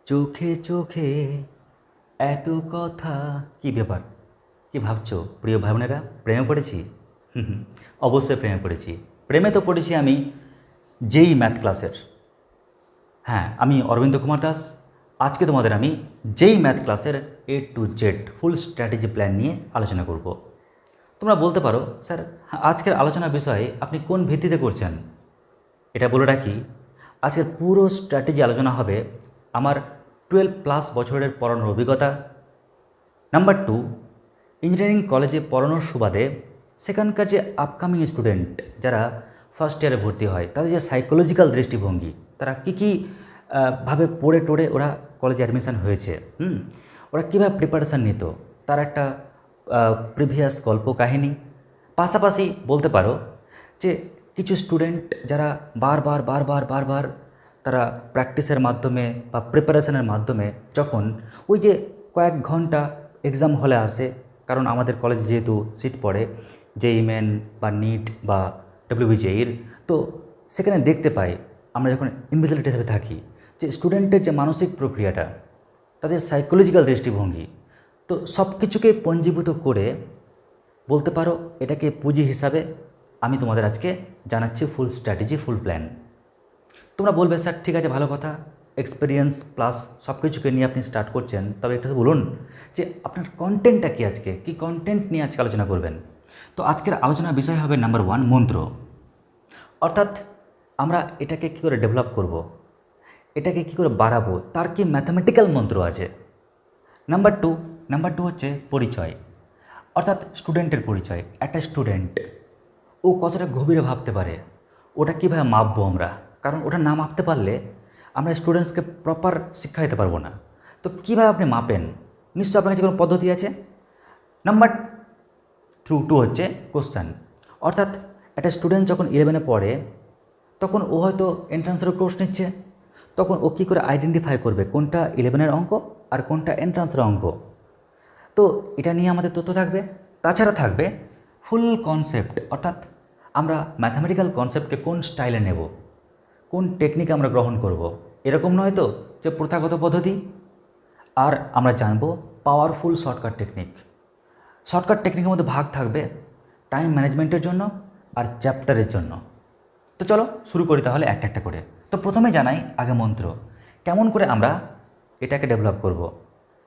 চোখে চোখে এত কথা। কি ব্যাপার? কি ভাবছো প্রিয় ভাই বোনেরা? প্রেমে পড়েছি? হুম হুম, অবশ্যই প্রেমে পড়েছি। প্রেমে তো পড়েছি আমি যেই ম্যাথ ক্লাসের। হ্যাঁ, আমি অরবিন্দ কুমার দাস। আজকে তোমাদের আমি যেই ম্যাথ ক্লাসের A to Z full strategy plan নিয়ে আলোচনা করব। তোমরা বলতে পারো, স্যার আজকের আলোচনার বিষয়ে আপনি কোন ভিত্তিতে করছেন? এটা বলে রাখি, আজকের পুরো স্ট্র্যাটেজি আলোচনা হবে আমার 12+ বছরের পড়ানোর অভিজ্ঞতা। নাম্বার 2, ইঞ্জিনিয়ারিং কলেজে পড়ানোর সুবাদে সেখানকার যে আপকামিং স্টুডেন্ট যারা ফার্স্ট ইয়ারে ভর্তি হয় তাদের যে সাইকোলজিক্যাল দৃষ্টিভঙ্গি, তারা কী ভাবে পড়ে টোড়ে ওরা কলেজে অ্যাডমিশন হয়েছে, ওরা কীভাবে প্রিপারেশান নিত, তার একটা প্রিভিয়াস গল্প কাহিনী। পাশাপাশি বলতে পারো যে কিছু স্টুডেন্ট যারা বারবার বারবার বারবার তারা প্র্যাকটিসের মাধ্যমে বা প্রিপারেশনের মাধ্যমে যখন ওই যে কয়েক ঘন্টা এক্সাম হলে আসে, কারণ আমাদের কলেজে যেহেতু সিট পড়ে JEE মেন বা নিট বা WBJEE, তো সেখানে দেখতে পাই আমরা যখন ইনভিজিলেটর হিসেবে থাকি যে স্টুডেন্টের যে মানসিক প্রক্রিয়াটা, তাদের সাইকোলজিক্যাল দৃষ্টিভঙ্গি, তো সব কিছুকে পঞ্জীভূত করে বলতে পারো এটাকে পুঁজি হিসাবে আমি তোমাদের আজকে জানাচ্ছি ফুল স্ট্র্যাটেজি, ফুল প্ল্যান। তোমরা বলবে, স্যার ঠিক আছে, ভালো কথা, এক্সপিরিয়েন্স প্লাস সব কিছুকে নিয়ে আপনি স্টার্ট করছেন, তবে একটু বলুন যে আপনার কন্টেন্টটা কী, আজকে কী কন্টেন্ট নিয়ে আজকে আলোচনা করবেন। তো আজকের আলোচনার বিষয় হবে নাম্বার 1, মন্ত্র। অর্থাৎ আমরা এটাকে কী করে ডেভেলপ করব, এটাকে কী করে বাড়াবো, তার কি ম্যাথামেটিক্যাল মন্ত্র আছে। নাম্বার টু হচ্ছে পরিচয়, অর্থাৎ স্টুডেন্টের পরিচয়। একটা স্টুডেন্ট ও কতটা গভীরে ভাবতে পারে, ওটা কীভাবে মাপবো আমরা, কারণ ওটা না মাপতে পারলে আমরা স্টুডেন্টসকে প্রপার শিক্ষা দিতে পারবো না। তো কীভাবে আপনি মাপেন, নিশ্চয়ই আপনার কাছে কোনো পদ্ধতি আছে। নাম্বার 2 হচ্ছে কোশ্চেন, অর্থাৎ একটা স্টুডেন্ট যখন 11-এ পড়ে তখন ও হয়তো এন্ট্রান্সের কোর্স নিচ্ছে, তখন ও কী করে আইডেন্টিফাই করবে কোনটা 11-এর অঙ্ক আর কোনটা এন্ট্রান্সের অঙ্ক। তো এটা নিয়ে আমাদের তথ্য থাকবে। তাছাড়া থাকবে ফুল কনসেপ্ট, অর্থাৎ আমরা ম্যাথামেটিক্যাল কনসেপ্টকে কোন স্টাইলে নেব, কোন টেকনিক আমরা গ্রহণ করব। এরকম নয় তো যে প্রথাগত পদ্ধতি। আর আমরা জানব পাওয়ারফুল শর্টকাট টেকনিক। শর্টকাট টেকনিকের মধ্যে ভাগ থাকবে টাইম ম্যানেজমেন্টের জন্য আর চ্যাপ্টারের জন্য। তো চলো শুরু করি তাহলে একটা একটা করে। তো প্রথমে জানাই আগে মন্ত্র, কেমন করে আমরা এটাকে ডেভেলপ করব,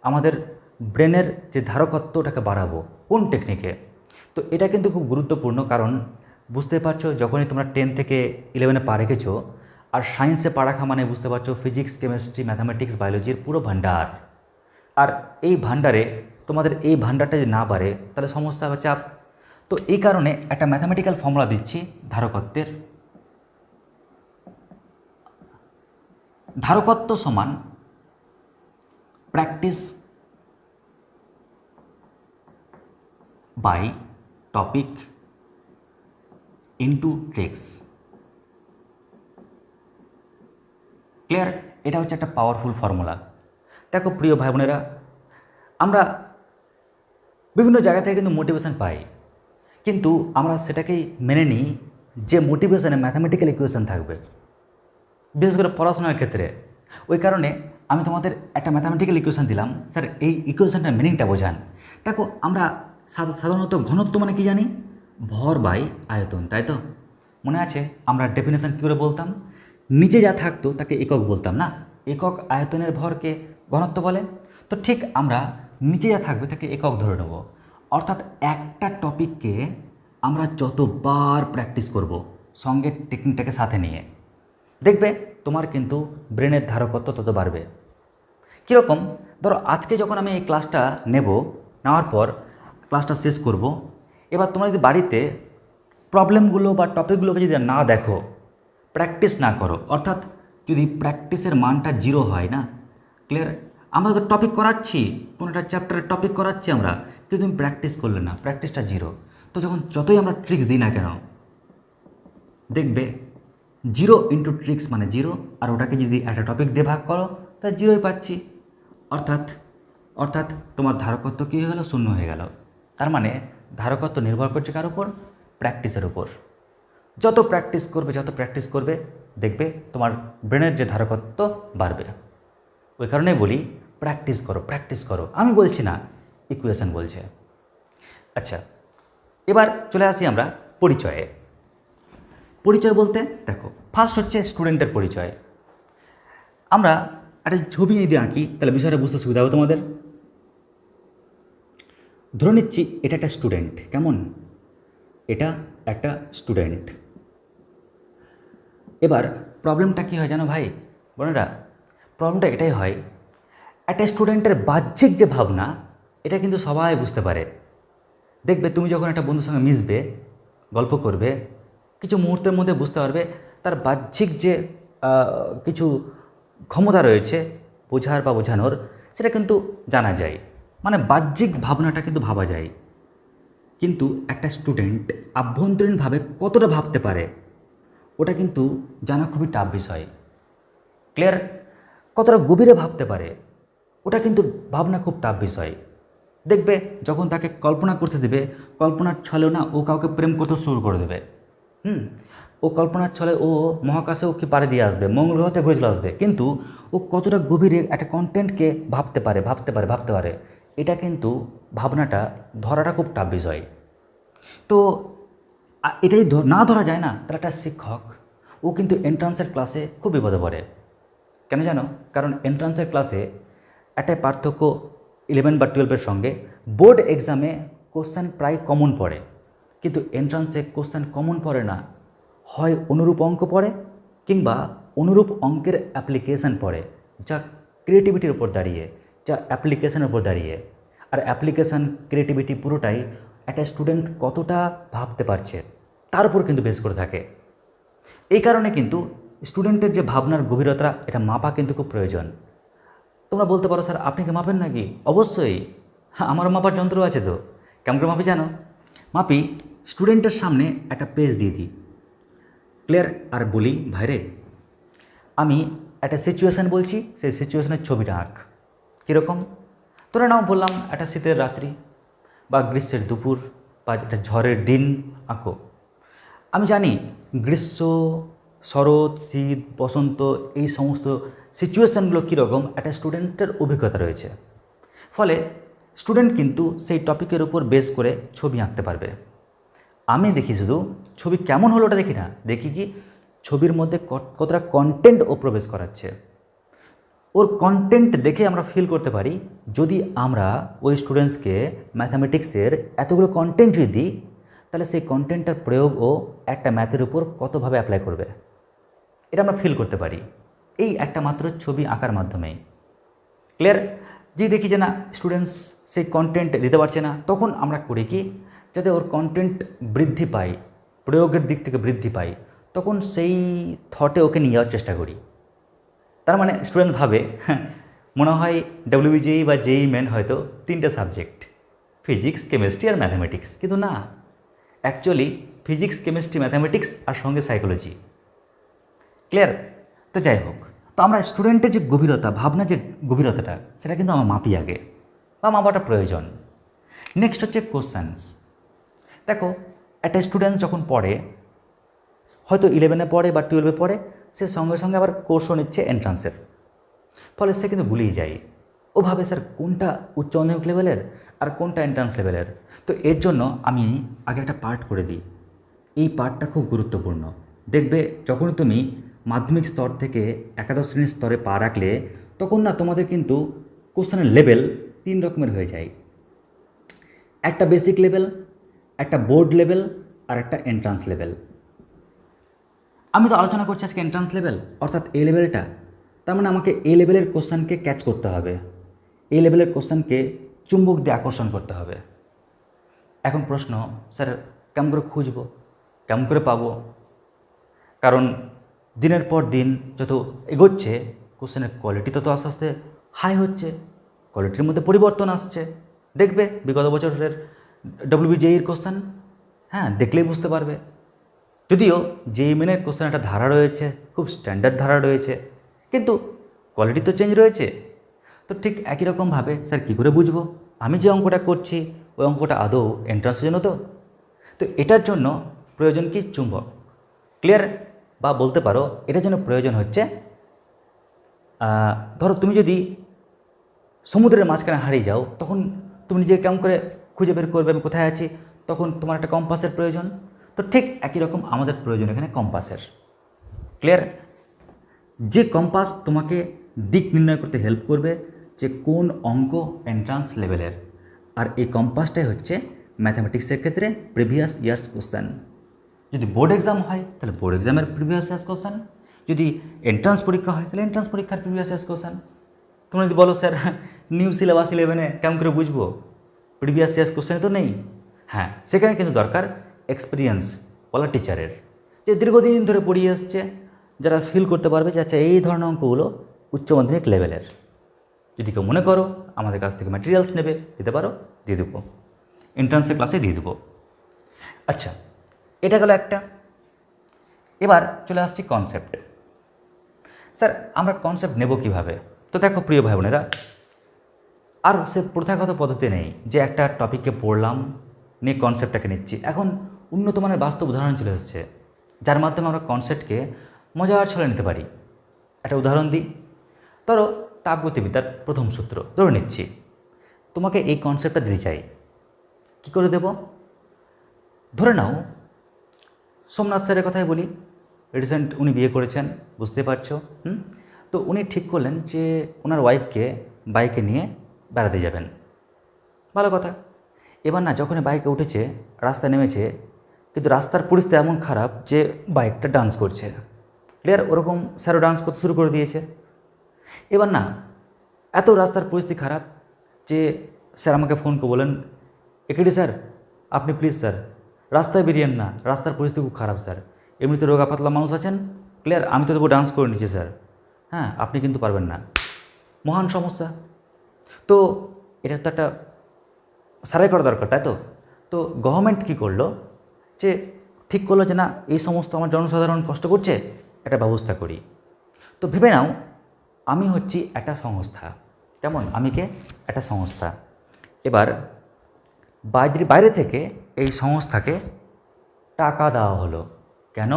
আমাদের ব্রেনের যে ধারকত্ব ওটাকে বাড়াবো কোন টেকনিকে। তো এটা কিন্তু খুব গুরুত্বপূর্ণ, কারণ বুঝতে পারছো যখনই তোমরা 10 থেকে 11-এ পা রেখেছো, আর সায়েন্সে পা রাখা মানে বুঝতে পারছো ফিজিক্স, কেমিস্ট্রি, ম্যাথামেটিক্স, বায়োলজির পুরো ভাণ্ডার। আর এই ভাণ্ডারে তোমাদের এই ভাণ্ডারটা যদি না বাড়ে তাহলে সমস্যা হবে, চাপ। তো এই কারণে একটা ম্যাথামেটিক্যাল ফর্মুলা দিচ্ছি ধারকত্বের। ধারকত্ব সমান practice by topic into tricks. Clear? এটা হচ্ছে একটা পাওয়ারফুল ফর্মুলা। দেখো প্রিয় ভাই বোনেরা, আমরা বিভিন্ন জায়গা থেকে কিন্তু মোটিভেশন পাই, কিন্তু আমরা সেটাকেই মেনে নিই যে মোটিভেশনে ম্যাথামেটিক্যাল ইকুয়েশন থাকবে, বিশেষ করে পড়াশোনার ক্ষেত্রে। ওই কারণে আমি তোমাদের একটা ম্যাথামেটিক্যাল ইকুয়েশন দিলাম, স্যার এই ইকুয়েশনটার মিনিংটা বোঝান। দেখো আমরা সাধারণত ঘনত্ব মানে কি জানি, ভর বাই আয়তন, তাই তো? মনে আছে আমরা ডেফিনেশন কী করে বলতাম, নিচে যা থাকতো তাকে একক বলতাম না, একক আয়তনের ভরকে ঘনত্ব বলে। তো ঠিক আমরা নিচে যা থাকবে তাকে একক ধরে নেব। অর্থাৎ একটা টপিককে আমরা যতবার প্র্যাকটিস করব সঙ্গে টেকনিকটাকে সাথে নিয়ে, দেখবে তোমার কিন্তু ব্রেনের ধারকত্ব তত বাড়বে। কীরকম? ধরো আজকে যখন আমি এই ক্লাসটা নেওয়ার পর ক্লাসটা শেষ করব, এবার তোমরা যদি বাড়িতে প্রবলেমগুলো বা টপিকগুলোকে যদি না দেখো, প্র্যাকটিস না করো, অর্থাৎ যদি প্র্যাকটিসের মানটা 0 হয় না, ক্লিয়ার? আমরা তো টপিক করাচ্ছি, কোনো একটা চ্যাপ্টারের টপিক করাচ্ছি আমরা, কিন্তু তুমি প্র্যাকটিস করলে না, প্র্যাকটিসটা 0। তো যতই আমরা ট্রিক্স দিই না কেন, দেখবে 0 ইন্টু ট্রিক্স মানে 0, আর ওটাকে যদি একটা টপিক দিয়ে ভাগ করো তাহলে 0ই পাচ্ছি। অর্থাৎ তোমার ধারকত্ব কী হয়ে গেল, 0 হয়ে গেল। তার মানে ধারকত্ব নির্ভর করছে কার উপর? প্র্যাকটিসের উপর। যত প্র্যাকটিস করবে দেখবে তোমার ব্রেনের যে ধারকত্ব বাড়বে। ওই কারণেই বলি প্র্যাকটিস করো। আমি বলছি না, ইকুয়েশন বলছে। আচ্ছা, এবার চলে আসি আমরা পরিচয়ে। পরিচয় বলতে দেখো, ফার্স্ট হচ্ছে স্টুডেন্টের পরিচয়। আমরা একটা ছবি যদি আঁকি তাহলে বিষয়টা বুঝতে সুবিধা হবে তোমাদের। ধরে নিচ্ছি এটা একটা স্টুডেন্ট, কেমন, এটা একটা স্টুডেন্ট। এবার প্রবলেমটা কী হয় জানো ভাই বোনেরা, প্রবলেমটা এটাই হয়, একটা স্টুডেন্টের বাহ্যিক যে ভাবনা এটা কিন্তু সবাই বুঝতে পারে। দেখবে তুমি যখন একটা বন্ধুর সঙ্গে মিশবে, গল্প করবে, কিছু মুহূর্তের মধ্যে বুঝতে পারবে তার বাহ্যিক যে কিছু ক্ষমতা রয়েছে বোঝার বা বোঝানোর, সেটা কিন্তু জানা যায়, মানে বাহ্যিক ভাবনাটা কিন্তু ভাবা যায়। কিন্তু একটা স্টুডেন্ট আভ্যন্তরীণভাবে কতটা ভাবতে পারে ওটা কিন্তু জানা খুবই টাফ বিষয়। ক্লিয়ার? কতটা গভীরে ভাবতে পারে ওটা কিন্তু ভাবনা খুব টাফ বিষয়। দেখবে যখন তাকে কল্পনা করতে দেবে, কল্পনার ছলেও না ও কাউকে প্রেম করতে শুরু করে দেবে। ও কল্পনার ছলে ও মহাকাশেও কি পাড়ি দিয়ে আসবে, মঙ্গল গ্রহতে ঘুরে চলে আসবে, কিন্তু ও কতটা গভীরে একটা কন্টেন্টকে ভাবতে পারে এটা কিন্তু ভাবনাটা ধরাটা খুব টাফ বিষয়। তো এটাই না ধরা যায় না, তাহলে একটা শিক্ষক ও কিন্তু এন্ট্রান্সের ক্লাসে খুব বিপদে পড়ে। কেন জানো? কারণ এন্ট্রান্সের ক্লাসে একটা পার্থক্য 11 বা 12-এর সঙ্গে, বোর্ড এক্সামে কোশ্চেন প্রায় কমন পড়ে, কিন্তু এন্ট্রান্সে কোশ্চেন কমন পড়ে না, হয় অনুরূপ অঙ্ক পড়ে কিংবা অনুরূপ অঙ্কের অ্যাপ্লিকেশান পড়ে, যা ক্রিয়েটিভিটির উপর দাঁড়িয়ে, যা অ্যাপ্লিকেশানের উপর দাঁড়িয়ে। আর অ্যাপ্লিকেশান ক্রিয়েটিভিটি পুরোটাই একটা স্টুডেন্ট কতটা ভাবতে পারছে তার উপর কিন্তু বেস করে থাকে। এই কারণে কিন্তু স্টুডেন্টের যে ভাবনার গভীরতা এটা মাপা কিন্তু খুব প্রয়োজন। তোমরা বলতে পারো স্যার আপনি কি মাপেন নাকি? অবশ্যই, হ্যাঁ, আমারও মাপার যন্ত্র আছে তো। কেমন করে মাপি জানো? মাপি, স্টুডেন্টের সামনে একটা পেজ দিয়ে দিই, ক্লিয়ার, আর বলি ভাইরে আমি একটা সিচুয়েশান বলছি, সেই সিচুয়েশানের ছবিটা আঁক। কীরকম? তোরা নাও বললাম একটা শীতের রাত্রি বা গ্রীষ্মের দুপুর বা একটা ঝড়ের দিন আঁকো। আমি জানি গ্রীষ্ম, শরৎ, শীত, বসন্ত এই সমস্ত সিচুয়েশানগুলো কীরকম একটা স্টুডেন্টের অভিজ্ঞতা রয়েছে, ফলে স্টুডেন্ট কিন্তু সেই টপিকের উপর বেস করে ছবি আঁকতে পারবে। আমি দেখি শুধু ছবি কেমন হলো ওটা দেখি না, দেখি কি ছবির মধ্যে কতটা কন্টেন্ট ও প্রবেশ করাচ্ছে। ওর কন্টেন্ট দেখে আমরা ফিল করতে পারি, যদি আমরা ওই স্টুডেন্টসকে ম্যাথামেটিক্সের এতগুলো কন্টেন্ট যদি দিই তাহলে সেই কন্টেন্টটার প্রয়োগ ও একটা ম্যাথের উপর কতভাবে অ্যাপ্লাই করবে, এটা আমরা ফিল করতে পারি এই একটা মাত্র ছবি আঁকার মাধ্যমেই। ক্লিয়ার? যে দেখি যে না স্টুডেন্টস সেই কন্টেন্ট দিতে পারছে না, তখন আমরা করি কি, যাতে ওর কন্টেন্ট বৃদ্ধি পায়, প্রয়োগের দিক থেকে বৃদ্ধি পায়, তখন সেই থটে ওকে নিয়ে যাওয়ার চেষ্টা করি। তার মানে স্টুডেন্ট ভাবে মনে হয় WBJEE বা JEE মেন হয়তো 3টে সাবজেক্ট, ফিজিক্স, কেমিস্ট্রি আর ম্যাথামেটিক্স, কিন্তু না, অ্যাকচুয়ালি ফিজিক্স, কেমিস্ট্রি, ম্যাথামেটিক্স আর সঙ্গে সাইকোলজি। ক্লিয়ার? তো যাই হোক, তো আমরা স্টুডেন্টের যে গভীরতা, ভাবনা যে গভীরতাটা, সেটা কিন্তু আমরা মাপি আগে, বা মাপাটা প্রয়োজন। নেক্সট হচ্ছে কোশ্চেন্স। দেখো একটা স্টুডেন্ট যখন পড়ে, হয়তো 11-এ পড়ে বা 12-এ পড়ে, সে সঙ্গে সঙ্গে আবার কোর্সও নিচ্ছে এন্ট্রান্সের, ফলে সে কিন্তু ভুলেই যায়। ও ভাবে স্যার কোনটা উচ্চ মাধ্যমিক লেভেলের আর কোনটা এন্ট্রান্স লেভেলের। তো এর জন্য আমি আগে একটা পার্ট করে দিই, এই পার্টটা খুব গুরুত্বপূর্ণ। দেখবে যখন তুমি মাধ্যমিক স্তর থেকে একাদশ শ্রেণীর স্তরে পা রাখলে, তখন না তোমাদের কিন্তু কোশ্চেনের লেভেল 3 রকমের হয়ে যায়, একটা বেসিক লেভেল, একটা বোর্ড লেভেল আর একটা এন্ট্রান্স লেভেল। আমি তো আলোচনা করছি আজকে এন্ট্রান্স লেভেল, অর্থাৎ এ লেভেলটা। তার মানে আমাকে এ লেভেলের কোশ্চেনকে ক্যাচ করতে হবে, এ লেভেলের কোশ্চেনকে চুম্বক দিয়ে আকর্ষণ করতে হবে। এখন প্রশ্ন, স্যার কেমন করে খুঁজবো, কেমন করে পাবো? কারণ দিনের পর দিন যত এগোচ্ছে কোশ্চেনের কোয়ালিটি তত আস্তে আস্তে হাই হচ্ছে, কোয়ালিটির মধ্যে পরিবর্তন আসছে। দেখবে বিগত বছরের WBJEE কোশ্চেন, হ্যাঁ দেখলেই বুঝতে পারবে। যদিও JEE মেনের কোশ্চেন একটা ধারা রয়েছে, খুব স্ট্যান্ডার্ড ধারা রয়েছে, কিন্তু কোয়ালিটি তো চেঞ্জ রয়েছে। তো ঠিক একই রকমভাবে স্যার কী করে বুঝবো আমি যে অঙ্কটা করছি ওই অঙ্কটা আদৌ এন্ট্রান্সের জন্য? তো এটার জন্য প্রয়োজন কি? চুম্বক। ক্লিয়ার? বা বলতে পারো এটার জন্য প্রয়োজন হচ্ছে ধরো তুমি যদি সমুদ্রের মাঝখানে হারিয়ে যাও, তখন তুমি নিজেকে কেমন করে খুঁজে বের করবে আমি কোথায় আছি? তখন তোমার একটা কম্পাসের প্রয়োজন। তো ঠিক একই রকম আমাদের প্রয়োজন এখানে কম্পাসের। ক্লিয়ার? যে কম্পাস তোমাকে দিক নির্ণয় করতে হেল্প করবে যে কোন অঙ্ক এন্ট্রান্স লেভেলের, আর এই কম্পাসটাই হচ্ছে ম্যাথামেটিক্সের ক্ষেত্রে প্রিভিয়াস ইয়ার্স কোশ্চেন। যদি বোর্ড এক্সাম হয় তাহলে বোর্ড এক্সামের প্রিভিয়াস ইয়ার্স কোশ্চেন, যদি এন্ট্রান্স পরীক্ষা হয় তাহলে এন্ট্রান্স পরীক্ষার প্রিভিয়াস ইয়ার্স কোশ্চেন। তোমরা যদি বলো স্যার নিউ সিলেবাস 11-এ কেমন করে বুঝবো? প্রিভিয়াস ইয়ার্স কোশ্চেন তো নেই। হ্যাঁ, সেখানে কিন্তু দরকার এক্সপিরিয়েন্স বলা টিচারের, যে দীর্ঘদিন ধরে পড়িয়ে এসছে, যারা ফিল করতে পারবে যে আচ্ছা এই ধরনের অঙ্কগুলো উচ্চ মাধ্যমিক লেভেলের। যদি কেউ মনে করো আমাদের কাছ থেকে ম্যাটেরিয়ালস নেবে, দিতে পারো, দিয়ে দেবো, এন্ট্রান্সের ক্লাসে দিয়ে দেবো। আচ্ছা, এটা গেল একটা। এবার চলে আসছি কনসেপ্ট। স্যার আমরা কনসেপ্ট নেব কীভাবে? তো দেখো প্রিয় ভাই বোনেরা, আর সে প্রথাগত পদ্ধতি নেই যে একটা টপিককে পড়লাম নিয়ে কনসেপ্টটাকে নিচ্ছি। এখন উন্নত মানের বাস্তব উদাহরণ চলে এসেছে যার মাধ্যমে আমরা কনসেপ্টকে মজার ছলে নিতে পারি। একটা উদাহরণ দিই। ধরো তাপগতিবিদ্যার প্রথম সূত্র ধরে নিচ্ছি, তোমাকে এই কনসেপ্টটা দিতে চাই, কী করে দেব? ধরে নাও সোমনাথ স্যারের কথাই বলি, রিসেন্ট উনি বিয়ে করেছেন, বুঝতে পারছো। তো উনি ঠিক করলেন যে ওনার ওয়াইফকে বাইকে নিয়ে বেড়াতে যাবেন। ভালো কথা। এবার না, যখন বাইকে উঠেছে, রাস্তায় নেমেছে, কিন্তু রাস্তার পরিস্থিতি এমন খারাপ যে বাইকটা ডান্স করছে। ক্লিয়ার? ওরকম স্যারও ডান্স করতে শুরু করে দিয়েছে। এবার না, এত রাস্তার পরিস্থিতি খারাপ যে স্যার আমাকে ফোন করে বলেন, একেডি স্যার আপনি প্লিজ স্যার রাস্তায় বেরিয়েন না, রাস্তার পরিস্থিতি খুব খারাপ স্যার, এমনিতে রোগা পাতলা মানুষ আছেন। ক্লিয়ার? আমি তো তবু ডান্স করে নিচ্ছি স্যার, হ্যাঁ আপনি কিন্তু পারবেন না। মহান সমস্যা। তো এটা তো একটা সারাই করা দরকার, তাই তো? তো গভর্নমেন্ট কী করলো, যে ঠিক করলো যে না, এই সমস্ত আমার জনসাধারণ কষ্ট করছে, একটা ব্যবস্থা করি। তো ভেবে নাও আমি হচ্ছি একটা সংস্থা। কেমন? আমি কে? একটা সংস্থা। এবার বাইরে থেকে এই সংস্থাকে টাকা দেওয়া হলো। কেন?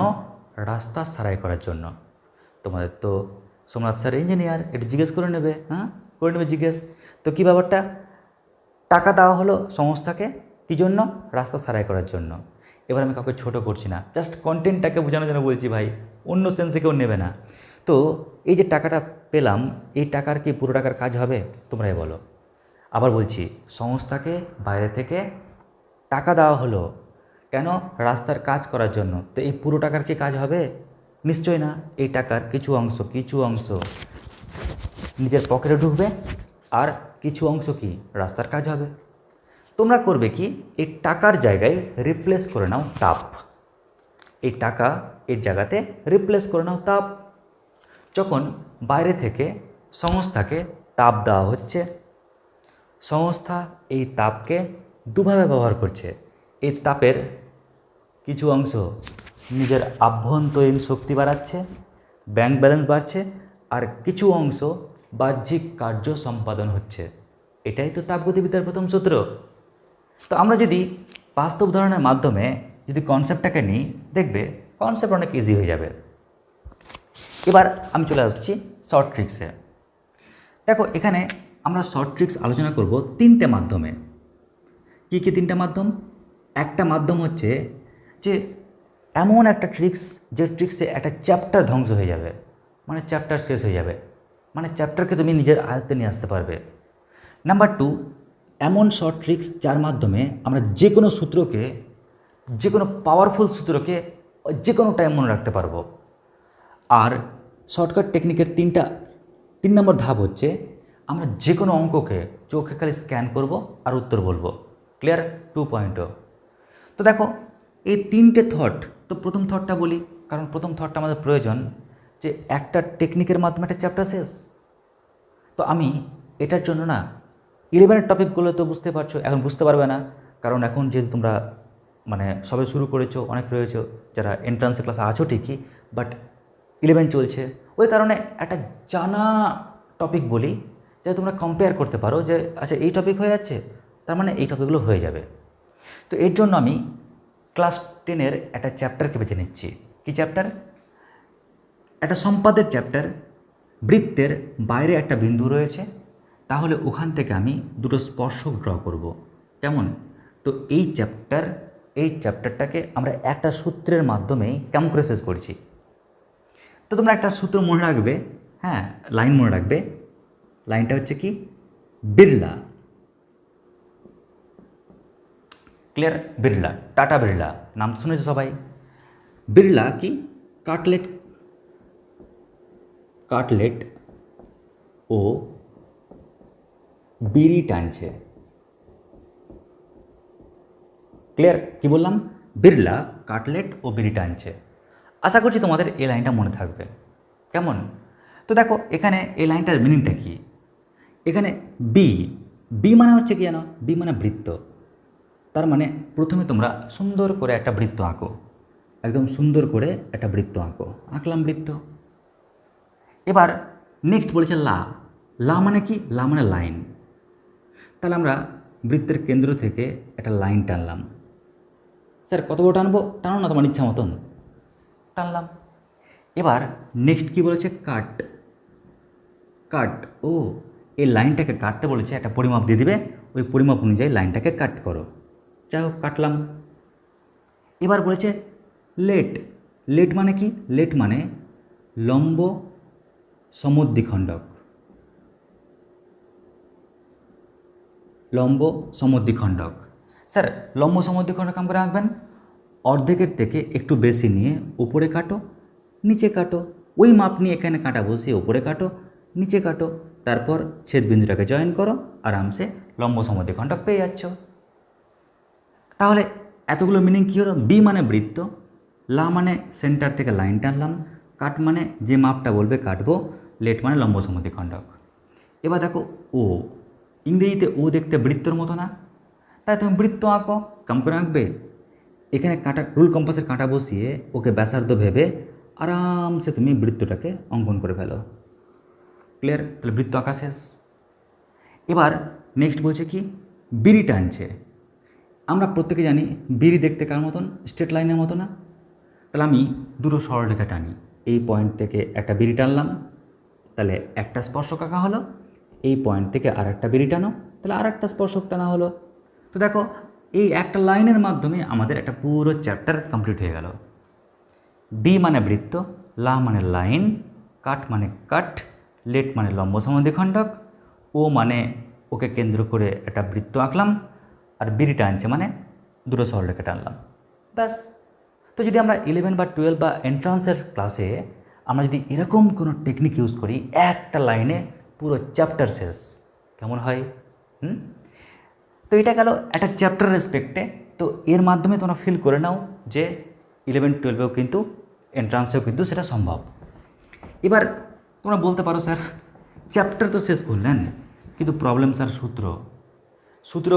রাস্তা সারাই করার জন্য। তোমাদের তো সোমনাথ স্যার ইঞ্জিনিয়ার, এটা জিজ্ঞেস করে নেবে, হ্যাঁ করে নেবে জিজ্ঞেস। তো কী ব্যাপারটা? টাকা দেওয়া হলো সংস্থাকে, কী জন্য? রাস্তা সারাই করার জন্য। এবার আমি কাউকে ছোটো করছি না, জাস্ট কন্টেন্টটাকে বোঝানোর জন্য বলছি ভাই, অন্য সেন্সে কেউ নেবে না। তো এই যে টাকাটা পেলাম, এই টাকার কি পুরো টাকার কাজ হবে? তোমরাই বলো। আবার বলছি, সংস্থাকে বাইরে থেকে টাকা দেওয়া হলো, কেন? রাস্তার কাজ করার জন্য। তো এই পুরো টাকার কি কাজ হবে? নিশ্চয়ই না। এই টাকার কিছু অংশ নিজের পকেটে ঢুকবে, আর কিছু অংশ কি রাস্তার কাজ হবে। তোমরা করবে কি, এই টাকার জায়গায় রিপ্লেস করে নাও তাপ। এই টাকা এর জায়গাতে রিপ্লেস করে নাও তাপ। যখন বাইরে থেকে সংস্থাকে তাপ দেওয়া হচ্ছে, সংস্থা এই তাপকে দুভাবে ব্যবহার করছে। এই তাপের কিছু অংশ নিজের আভ্যন্তরীণ শক্তি বাড়াচ্ছে, ব্যাংক ব্যালেন্স বাড়ছে, আর কিছু অংশ বাহ্যিক কার্য সম্পাদন হচ্ছে। এটাই তো তাপগতিবিদ্যার প্রথম সূত্র। তো আমরা যদি বাস্তব উদাহরণের মাধ্যমে যদি কনসেপ্টটাকে নিই, দেখবে কনসেপ্ট অনেক ইজি হয়ে যাবে। এবার আমি চলে আসছি শর্ট ট্রিক্সে। দেখো এখানে আমরা শর্ট ট্রিক্স আলোচনা করব তিনটে মাধ্যমে। কী কী তিনটা মাধ্যম? একটা মাধ্যম হচ্ছে যে এমন একটা ট্রিক্স, যে ট্রিক্সে একটা চ্যাপ্টার ধ্বংস হয়ে যাবে, মানে চ্যাপ্টার শেষ হয়ে যাবে, মানে চ্যাপ্টারকে তুমি নিজের আয়ত্তে নিয়ে আসতে পারবে। নাম্বার 2, এমন শর্ট ট্রিক্স যার মাধ্যমে আমরা যে কোনো সূত্রকে, যে কোনো পাওয়ারফুল সূত্রকে যে কোনো টাইম মনে রাখতে পারবো। আর শর্টকাট টেকনিকের 3 নম্বর ধাপ হচ্ছে আমরা যে কোনো অঙ্ককে চোখে খালি স্ক্যান করব আর উত্তর বলবো। ক্লিয়ার? 2.0। তো দেখো এই 3টে থট। তো প্রথম থটটা বলি, কারণ প্রথম থটটা আমাদের প্রয়োজন, যে একটা টেকনিকের মাধ্যমে একটা চ্যাপ্টার শেষ। তো আমি এটার জন্য না 11-এর টপিকগুলো তো বুঝতে পারছো, এখন বুঝতে পারবে না, কারণ এখন যেহেতু তোমরা মানে সবে শুরু করেছো, অনেক রয়েছো যারা এন্ট্রান্সের ক্লাসে আছো ঠিকই, বাট 11 চলছে, ওই কারণে একটা জানা টপিক বলি যাতে তোমরা কম্পেয়ার করতে পারো যে আচ্ছা এই টপিক হয়ে যাচ্ছে, তার মানে এই টপিকগুলো হয়ে যাবে। তো এর জন্য আমি ক্লাস 10-এর একটা চ্যাপ্টারকে বেছে নিচ্ছি। কী চ্যাপ্টার? একটা সম্পাদের চ্যাপ্টার, বৃত্তের বাইরে একটা বিন্দু রয়েছে, তাহলে ওখান থেকে আমি দুটো স্পর্শক ড্র করব। কেমন? তো এই চ্যাপ্টারটাকে আমরা একটা সূত্রের মাধ্যমেই কেমন করে শেষ করছি। তো তোমরা একটা সূত্র মনে রাখবে, হ্যাঁ, লাইন মনে রাখবে। লাইনটা হচ্ছে কি? বিড়লা। ক্লিয়ার? বিড়লা, টাটা বিড়লা নাম তো শুনেছো সবাই। বিড়লা কি? কাটলেট ও বিড়ি টানছে। ক্লিয়ার? কি বললাম? বিড়লা কাটলেট ও বিড়ি টানছে। আশা করছি তোমাদের এই লাইনটা মনে থাকবে। কেমন? তো দেখো এখানে এই লাইনটার মিনিংটা কি। এখানে বি মানে হচ্ছে কি জানো? বি মানে বৃত্ত। তার মানে প্রথমে তোমরা সুন্দর করে একটা বৃত্ত আঁকো, একদম সুন্দর করে একটা বৃত্ত আঁকো। আঁকলাম বৃত্ত। এবার নেক্সট বলেছে লা মানে কি? লা মানে লাইন। তাহলে আমরা বৃত্তের কেন্দ্র থেকে একটা লাইন টানলাম। স্যার কত বড় টানবো? টানো না তোমার ইচ্ছা মতন, টানলাম। এবার নেক্সট কি বলেছে? কাট। ও, এই লাইনটাকে কাটতে বলেছে, একটা পরিমাপ দিয়ে দিবে, ওই পরিমাপ অনুযায়ী লাইনটাকে কাট করো। যাই হোক, কাটলাম। এবার বলেছে লেট মানে কি? লেট মানে লম্ব সমদ্বিখণ্ডক। স্যার লম্ব সমদ্বিখণ্ডক কেমন করে আঁকবেন? অর্ধেকের থেকে একটু বেশি নিয়ে উপরে কাটো, নিচে কাটো। ওই মাপ নিয়ে এখানে কাটা বসিয়ে উপরে কাটো, নিচে কাটো, তারপর ছেদবিন্দুটাকে জয়েন করো, আরামসে লম্ব সমদ্বিখণ্ডক পেয়ে যাচ্ছ। তাহলে এতগুলো মিনিং কী হলো? বি মানে বৃত্ত, লা মানে সেন্টার থেকে লাইন টানলাম, কাট মানে যে মাপটা বলবে কাটবো, লেট মানে লম্ব সমদ্বিখণ্ডক। এবার দেখো ও, ইংরেজিতে ও দেখতে বৃত্তর মতো না? তাই তুমি বৃত্ত আঁকো। কেমন করে আঁকবে? এখানে কাঁটা, রুল কম্পাসের কাঁটা বসিয়ে ওকে ব্যাসার্ধ ভেবে আরামসে তুমি বৃত্তটাকে অঙ্কন করে ফেলো। ক্লিয়ার? তাহলে বৃত্ত আঁকা শেষ। এবার নেক্সট বলছে কি? বিড়ি টানছে। আমরা প্রত্যেকে জানি বিড়ি দেখতে কার মতন? স্ট্রেট লাইনের মতো না? তাহলে আমি দুটো সরলরেখা টানি। এই পয়েন্ট থেকে একটা বিড়ি টানলাম, তাহলে একটা স্পর্শক আঁকা হলো। এই পয়েন্ট থেকে আর একটা বিড়ি টানো, তাহলে আর একটা স্পর্শক টানা হলো। তো দেখো এই একটা লাইনের মাধ্যমে আমাদের একটা পুরো চ্যাপ্টার কমপ্লিট হয়ে গেল। বি মানে বৃত্ত, লা মানে লাইন, কাট মানে কাট, লেট মানে লম্ব সমদ্বিখণ্ডক, ও মানে ওকে কেন্দ্র করে একটা বৃত্ত আঁকলাম, আর বিড়ি টানছে মানে দুটো সরলরেখা টানলাম। ব্যাস। তো যদি আমরা 11 বা 12 বা এন্ট্রান্সের ক্লাসে আমরা যদি এরকম কোনো টেকনিক ইউজ করি, একটা লাইনে পুরো চ্যাপ্টার শেষ, কেমন হয়? তো এটা গেল একটা চ্যাপ্টার রেসপেক্টে। তো এর মাধ্যমে তোমরা ফিল করে নাও যে 11-12-এও কিন্তু, এন্ট্রান্সেও কিন্তু সেটা সম্ভব। এবার তোমরা বলতে পারো স্যার চ্যাপ্টার তো শেষ করলেন, কিন্তু প্রবলেম স্যার সূত্র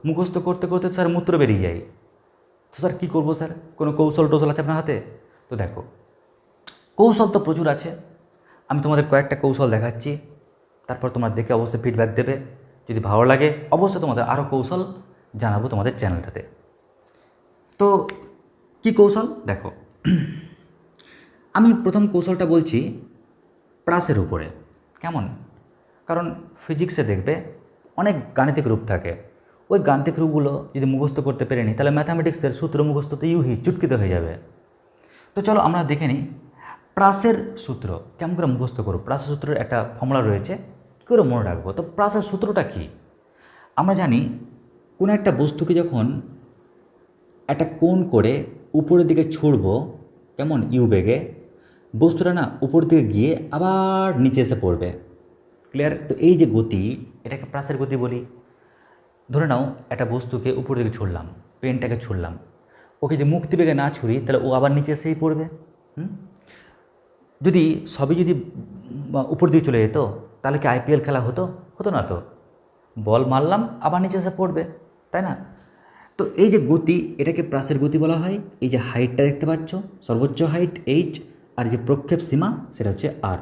মুখস্থ করতে করতে স্যার মূত্র বেরিয়ে যায়। তো স্যার কী করবো স্যার? কোনো কৌশল আছে আপনার হাতে? তো দেখো কৌশল তো প্রচুর আছে। আমি তোমাদের কয়েকটা কৌশল দেখাচ্ছি, তারপর তোমরা দেখে অবশ্যই ফিডব্যাক দেবে। যদি ভালো লাগে অবশ্যই তোমাদের আরও কৌশল জানাবো তোমাদের চ্যানেলটাতে। তো কি কৌশল? দেখো আমি প্রথম কৌশলটা বলছি প্রাসের উপরে। কেমন? কারণ ফিজিক্সে দেখবে অনেক গাণিতিক রূপ থাকে, ওই গাণিতিক রূপগুলো যদি মুখস্থ করতে পেরে নিই, তাহলে ম্যাথামেটিক্সের সূত্র মুখস্থ তো চুটকিতে হয়ে যাবে। তো চলো আমরা দেখে নিই প্রাসের সূত্র কেমন করে মুখস্থ করো। প্রাসের সূত্রের একটা ফর্মুলা রয়েছে, কী করে মনে রাখবো? তো প্রাসের সূত্রটা কি? আমরা জানি কোনো একটা বস্তুকে যখন একটা কোণ করে উপরের দিকে ছুড়বো, কেমন ইউ বেগে, বস্তুটা না উপর দিকে গিয়ে আবার নিচে এসে পড়বে। ক্লিয়ার? তো এই যে গতি, এটাকে প্রাসের গতি বলি। ধরে নাও একটা বস্তুকে উপর দিকে ছুড়লাম, পেনটাকে ছুড়লাম, ওকে যদি মুক্তি বেগে না ছুড়ি তাহলে ও আবার নিচে এসেই পড়বে। যদি সবই যদি উপর দিকে চলে যেত তাহলে কি আইপিএল খেলা হতো? হতো না তো। বল মারলাম আবার নিচে এসে পড়বে, তাই না? তো এই যে গতি, এটাকে প্রাসের গতি বলা হয়। এই যে হাইটটা দেখতে পাচ্ছ, সর্বোচ্চ হাইট এইচ, আর যে প্রক্ষেপ সীমা সেটা হচ্ছে আর।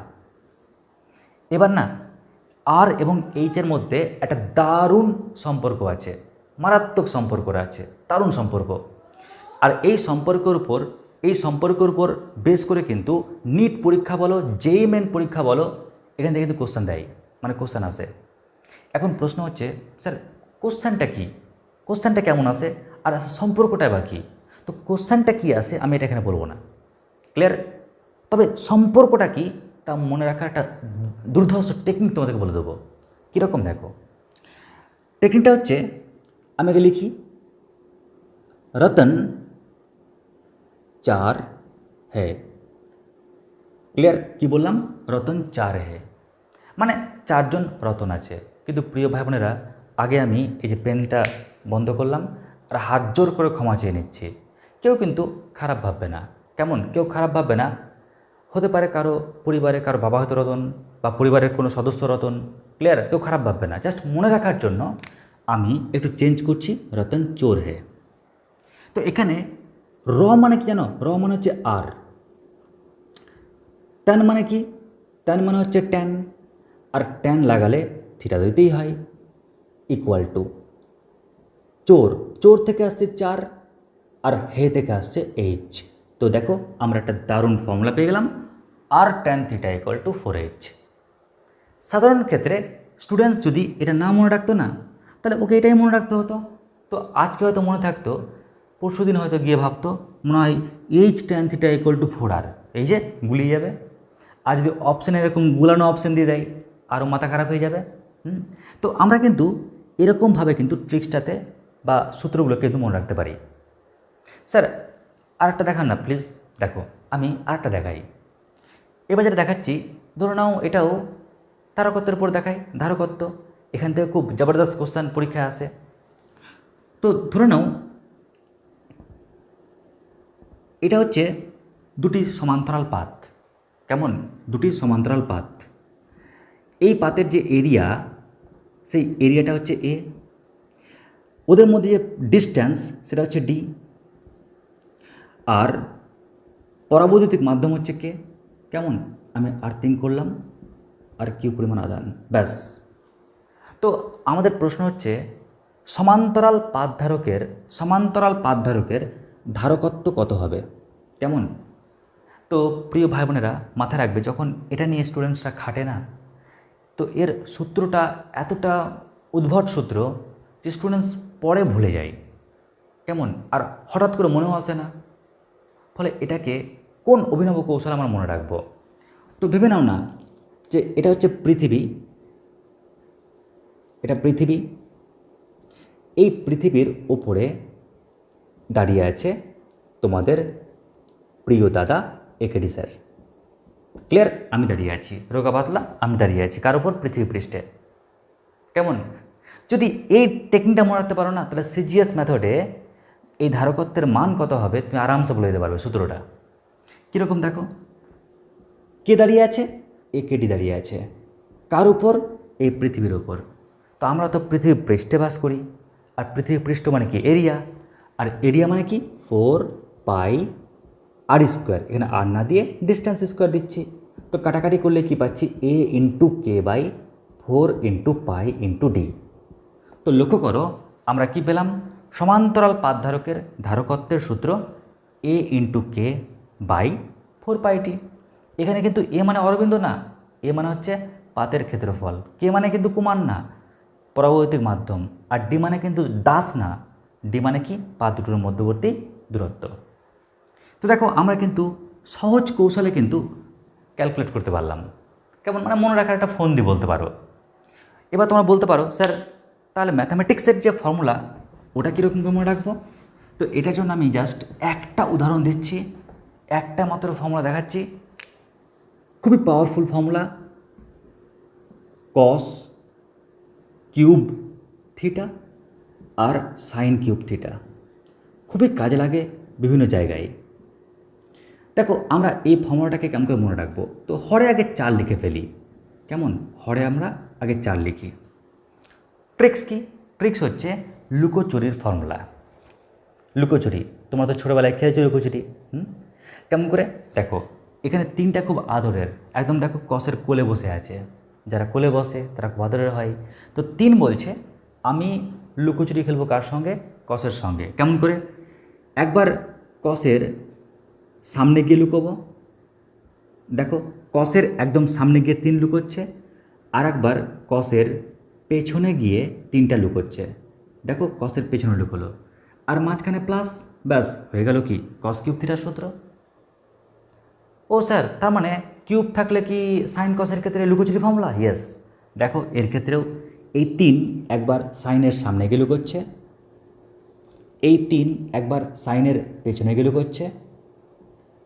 এবার না আর এবং এইচের মধ্যে একটা দারুণ সম্পর্ক আছে, মারাত্মক সম্পর্ক আছে, দারুণ সম্পর্ক। আর এই সম্পর্কের উপর বেশ করে কিন্তু নিট পরীক্ষা বলো, JEE মেন পরীক্ষা বলো, এখান থেকে কিন্তু কোশ্চেন দেয়, মানে কোশ্চেন আসে। এখন প্রশ্ন হচ্ছে স্যার কোশ্চেনটা কী, কোশ্চেনটা কেমন আসে আর সম্পর্কটা বা কী? তো কোশ্চেনটা কী আসে আমি এটা এখানে বলবো না, ক্লিয়ার? তবে সম্পর্কটা কী তা মনে রাখার একটা দুর্ধর্ষ টেকনিক তোমাদেরকে বলে দেবো। কীরকম দেখো, টেকনিকটা হচ্ছে আমি আগে লিখি রতন 4 है, ক্লিয়ার? কি বললাম? রতন 4 है, মানে 4 জন রতন আছে। কিন্তু প্রিয় ভাই বোনেরা, আগে আমি এই যে পেনটা বন্ধ করলাম আর হাত জোর করে ক্ষমা চেয়ে নিচ্ছি। কেউ কিন্তু খারাপ ভাববে না, কেমন? কেউ খারাপ ভাববে না। হতে পারে কারো পরিবারে কারো বাবা হয়তো রতন বা পরিবারের কোনো সদস্য রতন, ক্লিয়ার? কেউ খারাপ ভাববে না। জাস্ট মনে রাখার জন্য আমি একটু চেঞ্জ করছি, রতন চোর হে। তো এখানে র মানে কি জানো? র মানে হচ্ছে আর। ট্যান মানে কি? ট্যান মানে হচ্ছে ট্যান, আর ট্যান লাগালে থিটা দিতেই হয়, ইকুয়াল টু চোর। চোর থেকে আসছে 4 আর হে থেকে আসছে এইচ। তো দেখো আমরা একটা দারুণ ফর্মুলা পেয়ে গেলাম, আর tan theta equal to 4h। সাধারণ ক্ষেত্রে স্টুডেন্টস যদি এটা না মনে রাখতো না, তাহলে ওকে এটাই মনে রাখতে হতো। তো আজকে হয়তো মনে থাকতো, পরশু দিন হয়তো গিয়ে ভাবতো মনে হয় H tan theta equal two 4r, এই যে গুলিয়ে যাবে। আর যদি অপশানে এরকম গুলানো অপশান দিয়ে দেয়, আরও মাথা খারাপ হয়ে যাবে। তো আমরা কিন্তু এরকমভাবে কিন্তু ট্রিক্সটাতে বা সূত্রগুলো কিন্তু মনে রাখতে পারি। স্যার আরেকটা দেখান না প্লিজ। দেখো আমি আরেকটা দেখাই। এবার যেটা দেখাচ্ছি, ধরে নাও এটাও ধারকত্বের উপর দেখাই, ধারকত্ব। এখান থেকে খুব জবরদস্ত কোশ্চেন পরীক্ষায় আসে। তো ধরে নাও এটা হচ্ছে দুটি সমান্তরাল পাত, কেমন? দুটি সমান্তরাল পাত। এই পাতের যে এরিয়া, সেই এরিয়াটা হচ্ছে এ, ওদের মধ্যে যে ডিস্ট্যান্স সেটা হচ্ছে ডি, আর পরাবৈদ্যুতিক মাধ্যম হচ্ছে কে, কেমন? আমি আর্থিং করলাম আর কিউ পরিমাণ আদান, ব্যাস। তো আমাদের প্রশ্ন হচ্ছে সমান্তরাল পাতধারকের ধারকত্ব কত হবে, কেমন? তো প্রিয় ভাই বোনেরা মাথায় রাখবে, যখন এটা নিয়ে স্টুডেন্টসরা খাটে না, তো এর সূত্রটা এতটা উদ্ভট সূত্র যে স্টুডেন্টস পরে ভুলে যায়, কেমন? আর হঠাৎ করে মনেও আসে না। ফলে এটাকে কোন অভিনব কৌশল আমরা মনে রাখবো? তো ভেবে নাও না যে এটা হচ্ছে পৃথিবী, এটা পৃথিবী। এই পৃথিবীর ওপরে দাঁড়িয়ে আছে তোমাদের প্রিয় দাদা একেডি স্যার, ক্লিয়ার? আমি দাঁড়িয়ে আছি, রোগা পাতলা আমি দাঁড়িয়ে আছি কার উপর? পৃথিবী পৃষ্ঠে, কেমন? যদি এই টেকনিকটা মনে রাখতে পারো না, তাহলে সিজিএস মেথডে এই ধারকত্বের মান কত হবে তুমি আরামসে বলে দিতে পারবে সূত্রটা। কীরকম দেখো, কে দাঁড়িয়ে আছে? একেডি দাঁড়িয়ে আছে কার উপর? এই পৃথিবীর ওপর। তো আমরা তো পৃথিবী পৃষ্ঠে বাস করি, আর পৃথিবী পৃষ্ঠ মানে কি? এরিয়া, আর এরিয়া মানে কি? 4πr²। এখানে আর না দিয়ে ডিস্টেন্স স্কোয়ার দিচ্ছি। তো কাটাকাটি করলে কি পাচ্ছি? a × k/4 × π × d। তো লক্ষ্য করো আমরা কি পেলাম? সমান্তরাল পাতধারকের ধারকত্বের সূত্র a × k/4πt। এখানে কিন্তু এ মানে অরবিন্দ না, এ মানে হচ্ছে পাতের ক্ষেত্রফল, কে মানে কিন্তু কুমার না, পরাবৈদ্যুতিক মাধ্যম, আর ডি মানে কিন্তু দাস না, ডি মানে কি? পাত দুটোর মধ্যবর্তী দূরত্ব। তো দেখো আমরা কিন্তু সহজ কৌশলে কিন্তু ক্যালকুলেট করতে পারলাম, কেমন? মানে মনে রাখার একটা ফোন দিয়ে বলতে পারো। এবার তোমরা বলতে পারো স্যার তাহলে ম্যাথামেটিক্সের যে ফর্মুলা ওটা কীরকম করে মনে রাখবো? তো এটার জন্য আমি জাস্ট একটা উদাহরণ দিচ্ছি, একটা মাত্র ফর্মুলা দেখাচ্ছি, খুবই powerful formula, cos cube theta আর সাইন কিউব থিটা। খুবই কাজে লাগে বিভিন্ন জায়গায়। দেখো আমরা এই ফর্মুলাটাকে কেমন করে মনে রাখবো? তো হরে আগে 4 লিখে ফেলি, কেমন? হরে আমরা আগে 4 লিখি। ট্রিক্স কি? ট্রিক্স হচ্ছে লুকোচুরির ফর্মুলা। লুকোচুরি তোমরা তো ছোটোবেলায় খেলেছো লুকোচুরি, কেমন করে? দেখো এখানে 3টা খুব আদরের, একদম দেখো কসের কোলে বসে আছে, যারা কোলে বসে তারা খুব আদরের হয়। তো 3 বলছে আমি লুকোচুরি খেলবো কার সঙ্গে? কসের সঙ্গে। কেমন করে? একবার কসের সামনে গিয়ে লুকোবো, দেখো কসের একদম সামনে গিয়ে 3 লুকোচ্ছে, আর একবার কসের পেছনে গিয়ে 3টা লুকোচ্ছে। দেখো কসের পেছনে লুকোলো, আর মাঝখানে প্লাস, ব্যাস হয়ে গেল কি কস কিউব থিটার সূত্র। ও স্যার, তার মানে কিউব থাকলে কি সাইন কসের ক্ষেত্রে লুকোচুরি ফর্মুলা? ইয়েস। দেখো এর ক্ষেত্রেও এই 3 একবার সাইনের সামনে গিয়ে লুকোচ্ছে, এই 3 একবার সাইনের পেছনে গিয়ে লুকোচ্ছে,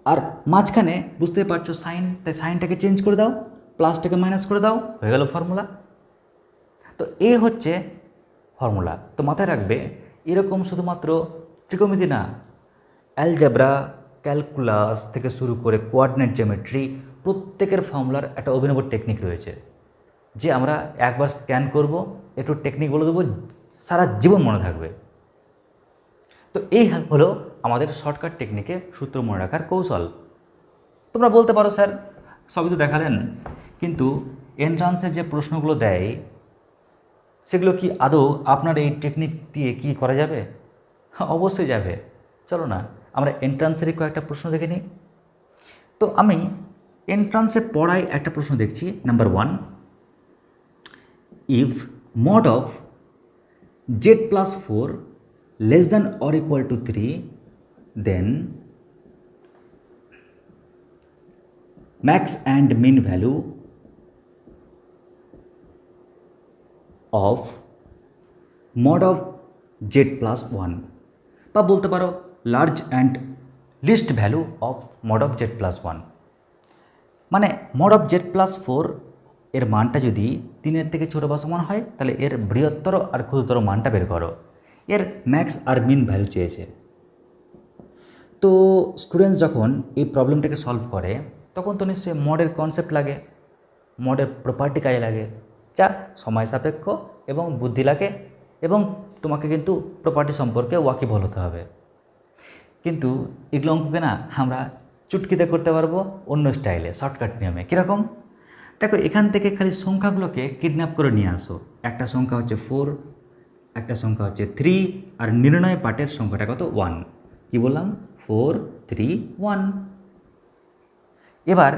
আর মাঝখানে বুঝতে পারছো সাইন, তাই সাইনটাকে চেঞ্জ করে দাও, প্লাসটাকে মাইনাস করে দাও, হয়ে গেল ফর্মুলা। তো এই হচ্ছে ফর্মুলা। তো মাথায় রাখবে, এরকম শুধুমাত্র ত্রিকোণমিতি না, অ্যালজেব্রা, ক্যালকুলাস থেকে শুরু করে কোঅর্ডিনেট জিওমেট্রি, প্রত্যেকের ফর্মুলার একটা অভিনব টেকনিক রয়েছে, যে আমরা একবার স্ক্যান করব, একটু টেকনিক বলে দেবো, সারা জীবন মনে থাকবে। তো এই হলো আমাদের শর্টকাট টেকনিকে সূত্র মনে রাখার কৌশল। তোমরা বলতে পারো স্যার সবই তো দেখালেন, কিন্তু এন্ট্রান্সে যে প্রশ্নগুলো দেয় সেগুলো কি আদৌ আপনার এই টেকনিক দিয়ে কি করা যাবে? অবশ্যই যাবে। চলো না আমরা এন্ট্রান্সেরই কয়েকটা প্রশ্ন দেখে নিই। তো আমি এন্ট্রান্সে পড়াই একটা প্রশ্ন দেখছি, number 1, if mod of z+4 less than or equal to 3, then max and mean value of mod of z+1, বা বলতে পারো large and least value of mod of z+1। মানে mod of z+4 এর মানটা যদি 3-এর থেকে ছোটো বা সমান হয়, তাহলে এর বৃহত্তর আর ক্ষুদ্রতর মানটা বের করো। এর ম্যাক্স আর মিন ভ্যালু চেয়েছে। তো স্টুডেন্টস যখন এই প্রবলেমটাকে সলভ করে, তখন তো নিশ্চয়ই মডের কনসেপ্ট লাগে, মডের প্রপার্টি কাজে লাগে, যা সময় সাপেক্ষ এবং বুদ্ধি লাগে, এবং তোমাকে কিন্তু প্রপার্টি সম্পর্কে ওয়াকিবহাল হতে হবে। কিন্তু এগুলো অঙ্ককে না আমরা চুটকিতে করতে পারবো অন্য স্টাইলে, শর্টকাট নিয়মে। কীরকম? দেখো, এখান থেকে খালি সংখ্যাগুলোকে কিডন্যাপ করে নিয়ে আসো। একটা সংখ্যা হচ্ছে 4, একটা সংখ্যা হচ্ছে 3, আর নির্ণয় পাটের সংখ্যাটা কত? 1। কি বললাম? 4, 3, 1। এবার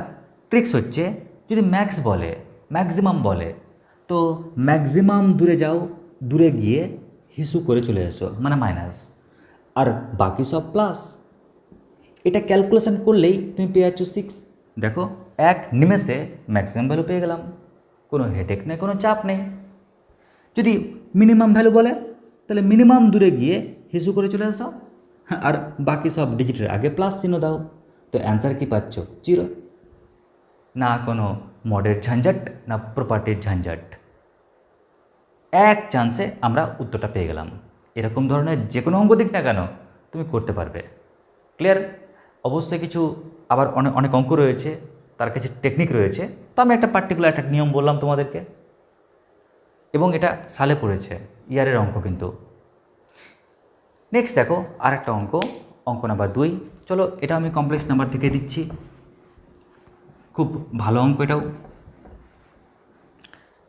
ট্রিক্স হচ্ছে, যদি ম্যাক্স বলে, ম্যাক্সিমাম বলে, তো ম্যাক্সিমাম দূরে যাও, দূরে গিয়ে হিসু করে চলে এসো, মানে মাইনাস, আর বাকি সব প্লাস। এটা ক্যালকুলেশন করলেই তুমি পেয়ে যাচ্ছ 6। দেখো, এক নিমেষে ম্যাক্সিমাম ভ্যালু পেয়ে গেলাম, কোনো হেডেক নেই, কোনো চাপ নেই। যদি মিনিমাম ভ্যালু বলে, তাহলে মিনিমাম দূরে গিয়ে হিসু করে চলে আসো, আর বাকি সব ডিজিটের আগে প্লাস চিহ্ন দাও। তো অ্যান্সার কি পাচ্ছ? 0। না কোনো মডের ঝঞ্ঝাট, না প্রপার্টির ঝঞ্ঝাট, এক চান্সে আমরা উত্তরটা পেয়ে গেলাম। এরকম ধরনের যে কোনো অঙ্ক দিক না কেন তুমি করতে পারবে। ক্লিয়ার? অবশ্যই কিছু আবার অনেক অনেক অঙ্ক রয়েছে, তার কাছে টেকনিক রয়েছে। তো আমি একটা পার্টিকুলার একটা নিয়ম বললাম তোমাদেরকে, এবং এটা সালে পড়েছে, ইয়ারের অঙ্ক কিন্তু। নেক্সট দেখো আর একটা অঙ্ক, অঙ্ক নাম্বার 2। চলো, এটা আমি কমপ্লেক্স নাম্বার থেকে দিচ্ছি, খুব ভালো অঙ্ক এটাও।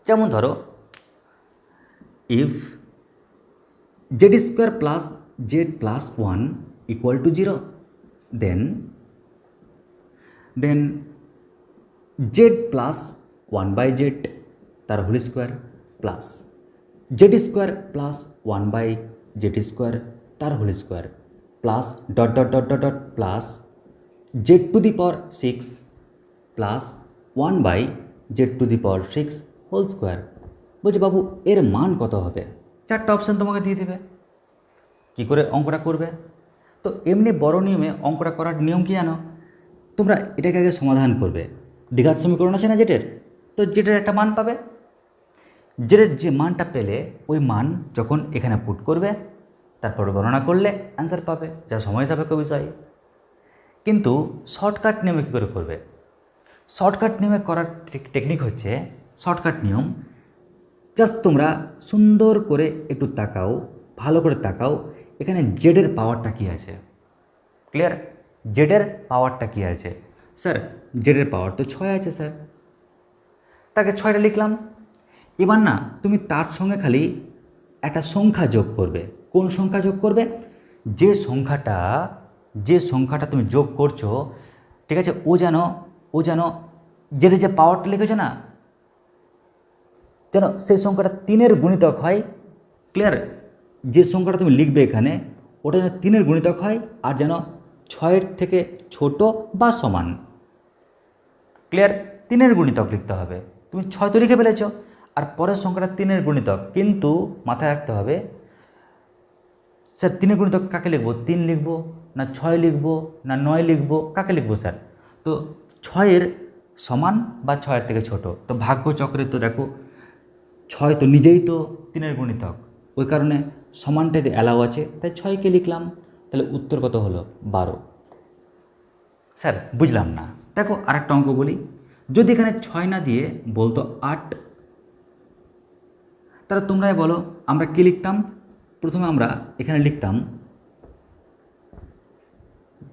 যেমন ধরো, if z² plus z+1 equal to 0, then z plus 1/z তার whole square plus z² plus 1/z² তার whole square plus dot dot dot dot dot plus z⁶ plus 1/z⁶ whole square. বলছি বাবু, এর মান কত হবে? 4টা অপশান তোমাকে দিয়ে দেবে, কী করে অঙ্কটা করবে। তো এমনি বড় নিয়মে অঙ্কটা করার নিয়ম কি জানো? তোমরা এটাকে আগে সমাধান করবে। দ্বিঘাত সমীকরণ আছে না জেটের, তো জেটের একটা মান পাবে। জেটের যে মানটা পেলে, ওই মান যখন এখানে পুট করবে, তারপর গণনা করলে অ্যান্সার পাবে, যা সময় সাপেক্ষ বিষয়। কিন্তু শর্টকাট নিয়মে কী করে করবে? শর্টকাট নিয়মে করার টেকনিক হচ্ছে, শর্টকাট নিয়ম জাস্ট তোমরা সুন্দর করে একটু তাকাও, ভালো করে তাকাও, এখানে জেডের পাওয়ারটা কী আছে। ক্লিয়ার? জেডের পাওয়ারটা কী আছে? স্যার জেডের পাওয়ার তো 6 আছে স্যার, তাকে 6টা লিখলাম। এবার না তুমি তার সঙ্গে খালি একটা সংখ্যা যোগ করবে। কোন সংখ্যা যোগ করবে? যে সংখ্যাটা তুমি যোগ করছো, ঠিক আছে, ও যেন জেডের যে পাওয়ারটা লিখেছো না, যেন সেই সংখ্যাটা 3-এর গুণিতক হয়। ক্লিয়ার? যে সংখ্যাটা তুমি লিখবে এখানে ওটা যেন 3-এর গুণিতক হয়, আর যেন 6-এর থেকে ছোট বা সমান। ক্লিয়ার? 3-এর গুণিতক লিখতে হবে। তুমি 6 তো লিখে ফেলেছ, আর পরের সংখ্যাটা 3-এর গুণিতক, কিন্তু মাথায় রাখতে হবে স্যার 3-এর গুণিতক কাকে লিখবো? 3 লিখবো না 6 লিখবো না 9 লিখবো, কাকে লিখবো স্যার? তো 6-এর সমান বা 6-এর থেকে ছোট। তো ভাগ্যচক্রে তো দেখো 6 তো নিজেই তো 3-এর গুণিতক, ওই কারণে সমানটাতে অ্যালাউ আছে, তাই 6কে লিখলাম। তাহলে উত্তর কত হলো? 12। স্যার বুঝলাম না। দেখো আরেকটা অঙ্ক বলি, যদি এখানে 6 না দিয়ে বলতো 8, তাহলে তোমরাই বলো আমরা কী লিখতাম? প্রথমে আমরা এখানে লিখতাম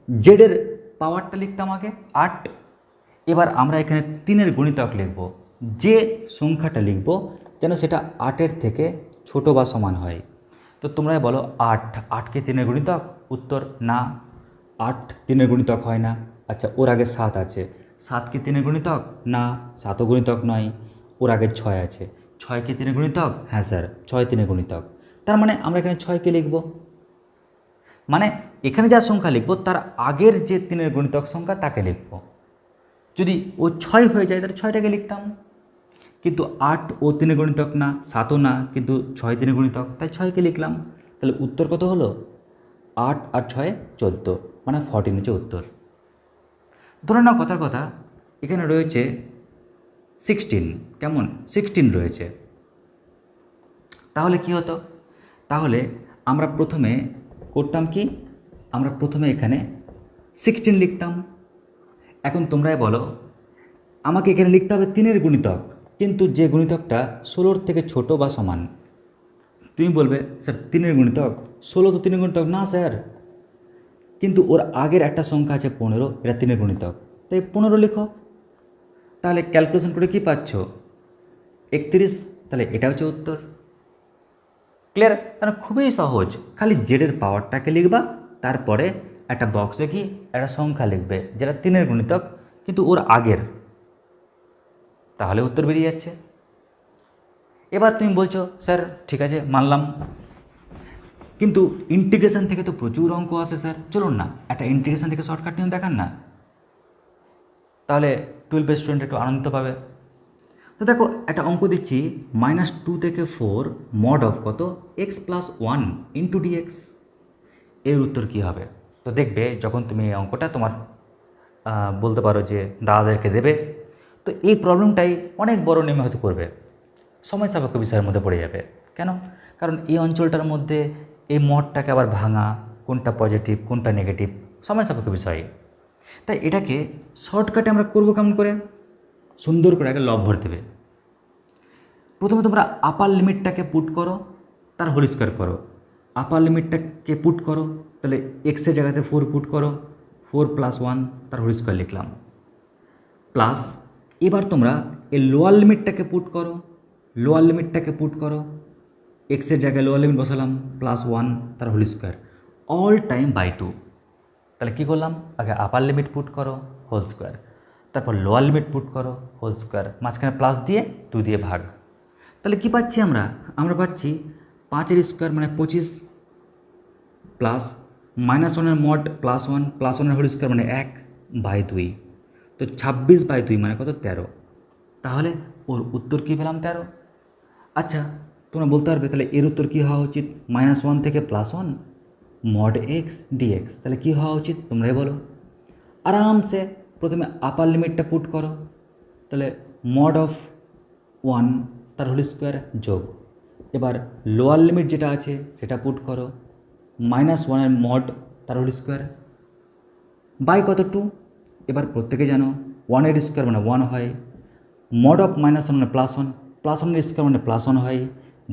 জেডের পাওয়ারটা লিখতাম আগে 8। এবার আমরা এখানে 3-এর গুণিতক লিখব, যে সংখ্যাটা লিখব যেন সেটা 8-এর থেকে ছোট বা সমান হয়। তো তোমরাই বলো 8, 8 কি 3-এর গুণিতক? উত্তর না, 8 3-এর গুণিতক হয় না। আচ্ছা, ওর আগে 7 আছে, 7 কি 3-এর গুণিতক? না, 7ও গুণিতক নয়। ওর আগে 6 আছে, 6 কি 3-এর গুণিতক? হ্যাঁ স্যার, 6 3-এর গুণিতক। তার মানে আমরা এখানে 6কে লিখব, মানে এখানে যা সংখ্যা লিখব তার আগের যে 3-এর গুণিতক সংখ্যা তাকে লিখব। যদি ও 6 হয়ে যায় তাহলে 6টাকে লিখতাম, কিন্তু 8 ও 3-এর গুণিতক না, 7ও না, কিন্তু 6 3-এর গুণিতক, তাই 6কে লিখলাম। তাহলে উত্তর কত হলো? 8 আর 6 14, মানে 14 হচ্ছে উত্তর। ধরে নাও কথার কথা এখানে রয়েছে 16, কেমন 16 রয়েছে, তাহলে কি হতো? তাহলে আমরা প্রথমে করতাম কি, আমরা প্রথমে এখানে 16 লিখতাম। এখন তোমরাই বলো আমাকে এখানে লিখতে হবে 3-এর গুণিতক, কিন্তু যে গুণিতকটা 16-র থেকে ছোট বা সমান। তুমি বলবে স্যার 3-এর গুণিতক 16 তো 3-এর গুণিতক না স্যার, কিন্তু ওর আগের একটা সংখ্যা আছে 15, এটা 3-এর গুণিতক, তাই 15 লিখো। তাহলে ক্যালকুলেশন করে কি পাচ্ছ? 31। তাহলে এটা হচ্ছে উত্তর। ক্লিয়ার? তাহলে খুবই সহজ, খালি জেডের পাওয়ারটাকে লিখবা, তারপরে একটা বক্সে কি একটা সংখ্যা লিখবে যেটা 3-এর গুণিতক কিন্তু ওর আগের, তাহলে উত্তর বেরিয়ে যাচ্ছে। এবার তুমি বলছো স্যার ঠিক আছে মানলাম, কিন্তু ইন্টিগ্রেশন থেকে তো প্রচুর অঙ্ক আসে স্যার, চলুন না একটা ইন্টিগ্রেশন থেকে শর্টকাট নিয়ম দেখান না, তাহলে 12 স্টুডেন্ট একটু আনন্দ পাবে। তো দেখো একটা অঙ্ক দিচ্ছি, -2 থেকে 4 মড অফ কত? x + 1 × dx। এর উত্তর কী হবে? তো দেখবে যখন তুমি এই অঙ্কটা তোমার বলতে পারো যে দাদাদেরকে দেবে, তো এই প্রবলেমটাই অনেক বড় নেমে হয়তো করবে, সময় সাপেক্ষ বিষয়ের মধ্যে পড়ে যাবে। কেন? কারণ এই অঞ্চলটার মধ্যে এই মডটাকে আবার ভাঙা, কোনটা পজিটিভ কোনটা নেগেটিভ, সময় সাপেক্ষ বিষয়। তাই এটাকে শর্টকাটে আমরা করবো কেমন করে? সুন্দর করে আগে লব ভর দেবে। প্রথমে তোমরা আপার লিমিটটাকে পুট করো, তার হোল স্কোয়ার করো। আপার লিমিটটাকে পুট করো, তাহলে এক্সের জায়গাতে 4 পুট করো, 4 + 1 তার হোল স্কোয়ার লিখলাম, প্লাস এবার তোমরা এই লোয়ার লিমিটটাকে পুট করো, লোয়ার লিমিটটাকে পুট করো, এক্সের জায়গায় লোয়ার লিমিট বসালাম, +1 তার whole square, all time by 2। তাহলে কী করলাম? আগে আপার লিমিট পুট করো হোল স্কোয়ার, তারপর লোয়ার লিমিট পুট করো হোল স্কোয়ার, মাঝখানে প্লাস দিয়ে 2 দিয়ে ভাগ। তাহলে কী পাচ্ছি আমরা? আমরা পাচ্ছি 5-এর স্কোয়ার মানে 25, প্লাস -1-এর মড +1, +1-এর হোল স্কোয়ার মানে 1/2। তো 26/2 মানে কত? 13। তাহলে ওর উত্তর কী পেলাম? 13। আচ্ছা তোমরা বলতে পারবে তাহলে এর উত্তর কী হওয়া উচিত? -1 থেকে +1 মড x dx, তাহলে কী হওয়া উচিত তোমরাই বলো। আরামসে প্রথমে আপার লিমিটটা পুট করো, তাহলে মড অফ 1 তার হোল স্কোয়ার যোগ, এবার লোয়ার লিমিট যেটা আছে সেটা পুট করো, -1-এর মড তার হোল স্কোয়ার বাই কত? 2। এবার প্রত্যেকে জানো 1-এর স্কোয়ার মানে 1 হয়, মড অফ -1 মানে +1, +1-এর স্কোয়ার মানে +1 হয়,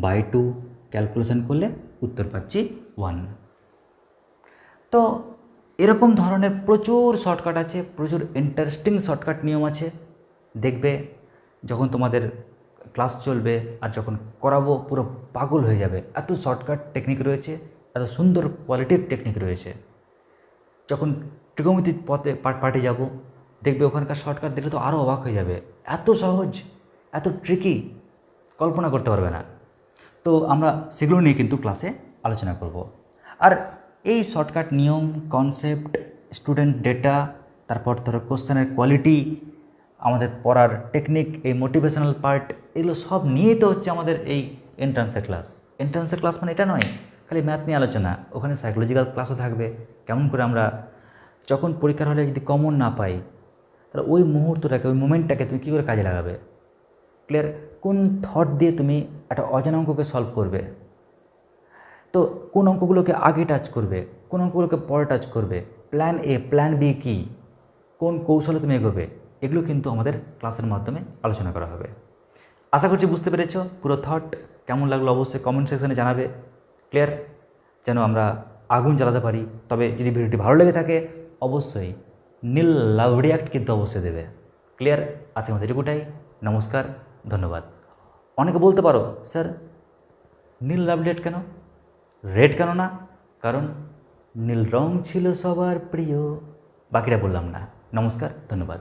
বাই 2। ক্যালকুলেশন করলে উত্তর পাচ্ছি 1। তো এরকম ধরনের প্রচুর শর্টকাট আছে, প্রচুর ইন্টারেস্টিং শর্টকাট নিয়ম আছে, দেখবে যখন তোমাদের ক্লাস চলবে আর যখন করাবো পুরো পাগল হয়ে যাবে, এত শর্টকাট টেকনিক রয়েছে, এত সুন্দর কোয়ালিটির টেকনিক রয়েছে। যখন ত্রিকোণমিতির পথে পাঠে যাব দেখবে ওখানকার শর্টকাট দিলে তো আরও অবাক হয়ে যাবে, এত সহজ, এত ট্রিকি, কল্পনা করতে পারবে না। তো আমরা সেগুলো নিয়ে কিন্তু ক্লাসে আলোচনা করব। আর এই শর্টকাট নিয়ম, কনসেপ্ট, স্টুডেন্ট ডেটা, তারপর ধরো কোশ্চেনের কোয়ালিটি, আমাদের পড়ার টেকনিক, এই মোটিভেশনাল পার্ট, এগুলো সব নিয়েই তো হচ্ছে আমাদের এই এন্ট্রান্সের ক্লাস। এন্ট্রান্সের ক্লাস মানে এটা নয় খালি ম্যাথ নিয়ে আলোচনা, ওখানে সাইকোলজিক্যাল ক্লাসও থাকবে। কেমন করে আমরা যখন পরীক্ষার হলে যদি কমন না পাই, তাহলে ওই মুহূর্তটাকে, ওই মোমেন্টটাকে তুমি কী করে কাজে লাগাবে, ক্লিয়ার? কোন থট দিয়ে তুমি একটা অজানা অঙ্ককে সলভ করবে, তো কোন অঙ্কগুলোকে আগে টাচ করবে, কোন অঙ্কগুলোকে পরে টাচ করবে, প্ল্যান এ প্ল্যান বি কী, কোন কৌশলে তুমি এগোবে, এগুলো কিন্তু আমাদের ক্লাসের মাধ্যমে আলোচনা করা হবে। আশা করছি বুঝতে পেরেছ পুরো থট। কেমন লাগলো অবশ্যই কমেন্ট সেকশনে জানাবে, ক্লিয়ার? যেন আমরা আগুন জ্বালাতে পারি। তবে যদি ভিডিওটি ভালো লেগে থাকে অবশ্যই নীল লাভ রিয়াক্ট কিন্তু অবশ্যই দেবে, ক্লিয়ার? আজকের মতো এটুকুটাই, নমস্কার, ধন্যবাদ। অনেকে বলতে পারো স্যার নীল লাভ রিয়াক্ট কেন, রেড কেন না? কারণ নীল রং ছিল সবার প্রিয়, বাকিটা বললাম না। নমস্কার, ধন্যবাদ।